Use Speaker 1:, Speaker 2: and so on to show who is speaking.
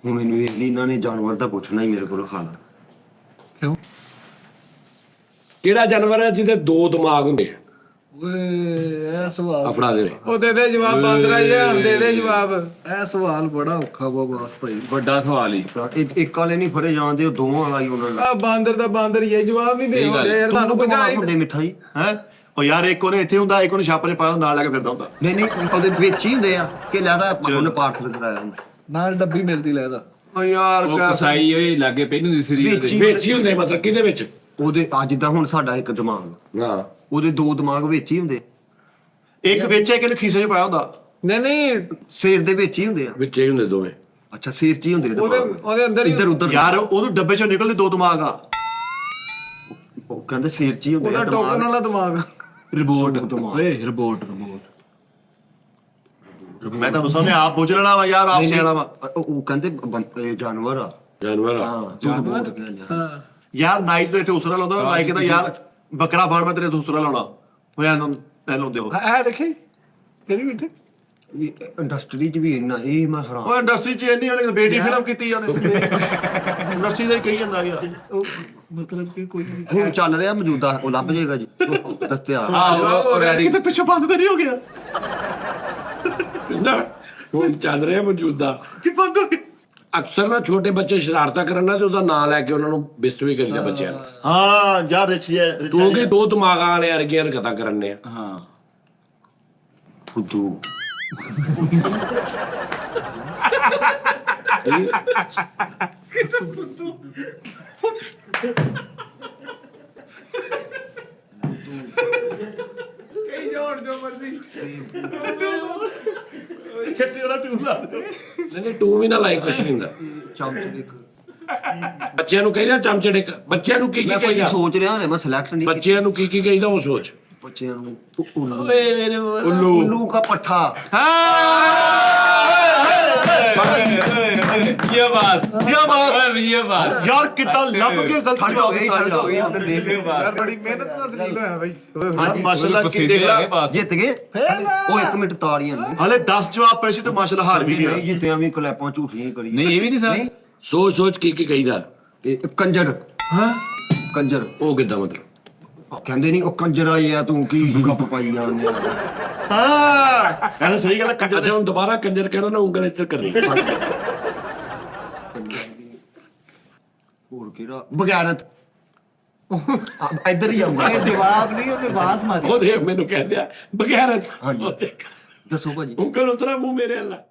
Speaker 1: ਹੁਣ ਮੈਨੂੰ ਇਹਨਾਂ ਨੇ ਜਾਨਵਰ ਦਾ ਪੁੱਛਣਾ ਹੀ ਮੇਰੇ ਕੋਲ ਖਾਣਾ।
Speaker 2: ਕਿਉਂ?
Speaker 3: ਕਿਹੜਾ ਜਾਨਵਰ ਹੈ ਜਿਹਦੇ ਦੋ ਦਿਮਾਗ ਹੁੰਦੇ ਆ?
Speaker 2: ਓਏ ਇਹ ਸਵਾਲ
Speaker 3: ਫੜਾ ਦੇ
Speaker 2: ਉਹ ਦੇ ਦੇ ਜਵਾਬ ਬਾਂਦਰਾ ਜੀ, ਹੁਣ ਦੇ ਦੇ ਜਵਾਬ। ਇਹ ਸਵਾਲ ਬੜਾ ਔਖਾ ਵਾ ਬਸ ਭਾਈ, ਵੱਡਾ ਸਵਾਲ ਹੀ।
Speaker 1: ਇੱਕ ਵਾਲੇ ਨਹੀਂ ਫੜੇ ਜਾਂਦੇ, ਉਹ ਦੋਵਾਂ ਵਾਲਾ ਹੀ ਉਹਨਾਂ ਦਾ।
Speaker 2: ਆ ਬਾਂਦਰ ਦਾ ਬਾਂਦਰ ਹੀ ਹੈ, ਜਵਾਬ ਨਹੀਂ ਦੇ ਹੁੰਦੇ ਯਾਰ, ਤੁਹਾਨੂੰ ਪੁੱਛਣਾ ਹੀ।
Speaker 1: ਹੁੰਦੇ ਮਿੱਠਾ ਜੀ
Speaker 4: ਹੈ ਉਹ ਯਾਰ ਇੱਕ ਉਹਨੇ ਇੱਥੇ ਹੁੰਦਾ, ਇੱਕ ਉਹਨੇ ਛਾਪੇ 'ਚ ਪਾਇਆ ਨਾਲ ਲੈ ਕੇ ਫਿਰਦਾ ਹੁੰਦਾ।
Speaker 1: ਨਹੀਂ ਉਹਦੇ ਵਿੱਚ ਹੀ ਹੁੰਦੇ ਆ ਕਿ ਲੈਦਾ ਉਹਨੇ ਪਾਰਸਲ ਕਰਾਇਆ ਹੁੰਦਾ।
Speaker 2: ਨਾਲ ਡੱਬੀ ਮਿਲਦੀ ਲੈਦਾ।
Speaker 4: ਓ ਯਾਰ
Speaker 5: ਕਸਾਈ ਓਏ ਲਾਗੇ ਪੈਨੂੰ ਦੀ ਸਰੀਰ ਦੇ
Speaker 3: ਵਿੱਚ ਹੀ ਹੁੰਦੇ, ਮਤਲਬ ਕਿਹਦੇ ਵਿੱਚ?
Speaker 1: ਉਹਦੇ ਅੱਜ ਦਾ ਹੁਣ ਸਾਡਾ ਇੱਕ ਦਿਮਾਗ,
Speaker 3: ਹਾਂ
Speaker 1: ਉਹਦੇ ਦੋ ਦਿਮਾਗ ਵਿੱਚ ਹੀ ਹੁੰਦੇ।
Speaker 4: ਇੱਕ ਵਿੱਚ ਇੱਕ ਇਹਨੇ ਖੀਸੇ 'ਚ ਪਾਇਆ ਹੁੰਦਾ।
Speaker 2: ਨਹੀਂ
Speaker 1: ਸਿਰ ਦੇ ਵਿੱਚ ਹੀ ਹੁੰਦੇ ਆ।
Speaker 3: ਵਿੱਚ ਹੀ ਹੁੰਦੇ ਦੋਵੇਂ।
Speaker 1: ਅੱਛਾ ਸਿਰ 'ਚ ਹੀ ਹੁੰਦੇ
Speaker 2: ਉਹਦੇ ਅੰਦਰ ਹੀ
Speaker 1: ਇੱਧਰ ਉੱਧਰ
Speaker 4: ਯਾਰ ਉਹਨੂੰ ਡੱਬੇ 'ਚੋਂ ਨਿਕਲਦੇ ਦੋ ਦਿਮਾਗ ਆ।
Speaker 1: ਉਹ ਕਹਿੰਦੇ ਸਿਰ 'ਚ ਹੀ ਹੁੰਦੇ
Speaker 2: ਉਹਦਾ
Speaker 1: ਆ
Speaker 2: ਟੋਕਨ ਵਾਲਾ ਦਿਮਾਗ।
Speaker 5: ਰਿਪੋਰਟ ਓਏ ਰਿਪੋਰਟ
Speaker 4: ਮੈਂ ਤੁਹਾਨੂੰ ਸਾਹਮਣੇ ਆਪ ਪੁੱਛ ਲੈਣਾ ਵਾ ਯਾਰ, ਆਪ ਸਿਆਣਾ ਵਾ।
Speaker 1: ਉਹ ਕਹਿੰਦੇ ਜਾਨਵਰ ਆ।
Speaker 3: ਜਾਨਵਰ ਆ।
Speaker 1: ਹਾਂ ਜਾਨਵਰ ਕਹਿੰਦੇ ਆ।
Speaker 2: ਹਾਂ
Speaker 4: ਯਾਰ ਨਾਈਟ ਦੇ ਇੱਥੇ ਉਸਰਾ ਲਾਉਂਦਾ, ਨਾਈਟ ਕਹਿੰਦਾ ਯਾਰ ਬੱਕਰਾ ਫਾੜ ਮੈਂ ਤੇਰੇ ਤੋਂ ਉਸਰਾ ਲਾਉਣਾ। ਉਹ ਯਾਰ ਐ ਲਾਉਂਦੇ ਹੋ।
Speaker 2: ਇਹ ਦੇਖੀ ਕਿਹੜੀ ਮਿੱਠੇ
Speaker 1: ਇੰਡਸਟਰੀ 'ਚ ਵੀ ਇੰਨਾ ਇਹ ਮੈਂ ਹੈਰਾਨ।
Speaker 4: ਉਹ ਇੰਡਸਟਰੀ 'ਚ ਇੰਨੀ ਉਹਨੇ ਬੇਟੀ ਫਿਲਮ ਕੀਤੀ ਉਹਨੇ। ਇੰਡਸਟਰੀ ਦਾ ਹੀ ਕਹੀ ਜਾਂਦਾ ਯਾਰ।
Speaker 2: ਉਹ ਮਤਲਬ ਕਿ ਕੋਈ
Speaker 1: ਹੁਣ ਚੱਲ ਰਿਹਾ ਮੌਜੂਦਾ, ਉਹ ਲੱਭ ਜਾਏਗਾ ਜੀ ਦਸਤਿਆਰ।
Speaker 4: ਕਿਤੇ ਪਿੱਛੋਂ ਬੰਦ ਤਾਂ ਨਹੀਂ ਹੋ ਗਿਆ?
Speaker 3: ਹੁਣ ਚੱਲ ਰਿਹਾ ਮੌਜੂਦਾ।
Speaker 4: ਕੀ ਬੰਦ ਹੋ ਗਿਆ?
Speaker 3: ਅਕਸਰ ਨਾ ਛੋਟੇ ਬੱਚੇ ਸ਼ਰਾਰਤਾਂ ਕਰਨ ਨਾ ਤੇ ਉਹਦਾ ਨਾਂ ਲੈ ਕੇ ਉਹਨਾਂ ਨੂੰ ਬਿਸਤ ਵੀ ਕਰੀਦਾ ਬੱਚਿਆਂ ਨੂੰ,
Speaker 4: ਹਾਂ ਯਾਰ ਰਿਚ ਹੈ
Speaker 3: ਕਿਉਂਕਿ ਦੋ ਦਿਮਾਗਾਂ ਵਾਲੇ ਵਰਗੀਆਂ ਹਰਕਤਾਂ ਕਰਨੇ ਆ।
Speaker 5: ਹਾਂ
Speaker 1: ਫੁੱਦੂ
Speaker 2: ਕਈ ਜੋੜ ਜੋ ਮਰਜ਼ੀ।
Speaker 4: ਛੇਤੀ ਉਹਦਾ ਟੂਲ ਲਾ ਦਿਓ।
Speaker 3: ਨਹੀਂ ਟੂ ਵੀ ਨਾ ਲਾਈਕ ਕੁਛ ਨਹੀਂ ਹੁੰਦਾ।
Speaker 1: ਚਮਚ ਇੱਕ
Speaker 3: ਬੱਚਿਆਂ ਨੂੰ ਕਹਿੰਦਾ ਚਮਚੜੇ, ਬੱਚਿਆਂ ਨੂੰ ਕੀ ਕੀ
Speaker 1: ਮੈਂ ਭਾਈ
Speaker 3: ਕਹੀਦਾ?
Speaker 1: ਸੋਚ ਰਿਹਾ ਹਲੇ ਮੈਂ ਸਿਲੈਕਟ ਨਹੀਂ
Speaker 3: ਬੱਚਿਆਂ ਨੂੰ ਕੀ ਕੀ ਕਹੀਦਾ ਉਹ ਸੋਚ।
Speaker 1: ਬੱਚਿਆਂ ਨੂੰ
Speaker 5: ਓਏ ਮੇਰੇ
Speaker 3: ਉੱਲੂ।
Speaker 1: ਉੱਲੂ ਕਾ ਪੱਠਾ।
Speaker 5: ਇਹ ਬਾਤ
Speaker 4: ਇਹ ਬਾਤ
Speaker 5: ਓਏ ਇਹ ਬਾਤ
Speaker 4: ਯਾਰ ਕਿੱਦਾਂ ਲੱਭ ਕੇ ਗਲਤ
Speaker 1: ਠੰਡ ਹੋ ਗਈ
Speaker 4: ਜਵਾਬ
Speaker 1: ਠੰਡ ਹੋ ਗਈ
Speaker 4: ਦਿੱਤਾ
Speaker 1: ਉਧਰ ਦੇਖ
Speaker 2: ਯਾਰ ਬੜੀ ਮਿਹਨਤ ਨਾਲ ਦਲੀਲ ਹੋਇਆ ਬਾਈ।
Speaker 4: ਯਾਰ ਮਾਸ਼ਾਅੱਲਾ ਕੀ ਦੇਖ ਲਾ।
Speaker 1: ਜਿੱਤ ਗਏ ਉਹ ਇੱਕ ਮਿੰਟ ਤਾੜੀਆਂ ਨੇ।
Speaker 4: ਹਲੇ 10 ਜਵਾਬ ਪਏ ਸੀ ਤੇ ਮਾਸ਼ਾਅੱਲਾ ਹਾਰ ਵੀ ਗਿਆ।
Speaker 1: ਨਹੀਂ ਜਿੱਤਿਆਂ ਵੀ ਕਲੈਪਾਂ ਝੂਠੀਆਂ ਹੀ ਕਰੀ।
Speaker 5: ਨਹੀਂ ਇਹ ਵੀ ਨਹੀਂ ਸਰ
Speaker 3: ਸੋਚ ਸੋਚ ਕੀ ਕੀ ਕਹੀਦਾ?
Speaker 1: ਇਹ ਕੰਜਰ। ਹਾਂ ਕੰਜਰ
Speaker 3: ਉਹ ਕਿੱਦਾਂ ਮਤਲਬ?
Speaker 1: ਕਹਿੰਦੇ ਨਹੀਂ ਉਹ ਕੰਜਰ ਆਈ ਆ ਤੂੰ ਕੀ ਗੱਪ ਪਾਈ ਜਾਂਦੇ ਆ।
Speaker 4: ਹਾਂ ਐਸਾ ਸਹੀ ਗੱਲ ਹੈ। ਕੰਜਰ
Speaker 3: ਅੱਛਾ ਹੁਣ ਦੁਬਾਰਾ ਕੰਜਰ ਕਹਿਣਾ ਨਾ, ਉਂਗਲ ਇੱਧਰ ਕਰਨੀ।
Speaker 1: ਹੋਰ ਕਿਹੜਾ ਬਗੈਰਤ ਇੱਧਰ ਹੀ ਆਊਗਾ।
Speaker 2: ਇਹ ਜਵਾਬ ਨਹੀਂ, ਉਹਨੇ ਬਾਸ ਮਾਰੀ।
Speaker 3: ਉਹ ਦੇਖ ਮੈਨੂੰ ਕਹਿੰਦੇ ਆ ਬਗੈਰਤ।
Speaker 1: ਹਾਂਜੀ। ਦੱਸੋ ਭਾਜੀ।
Speaker 3: ਉਂਗਲ ਉਤਰਾ ਮੂੰਹ ਮੇਰੇ ਅੱਲਾ।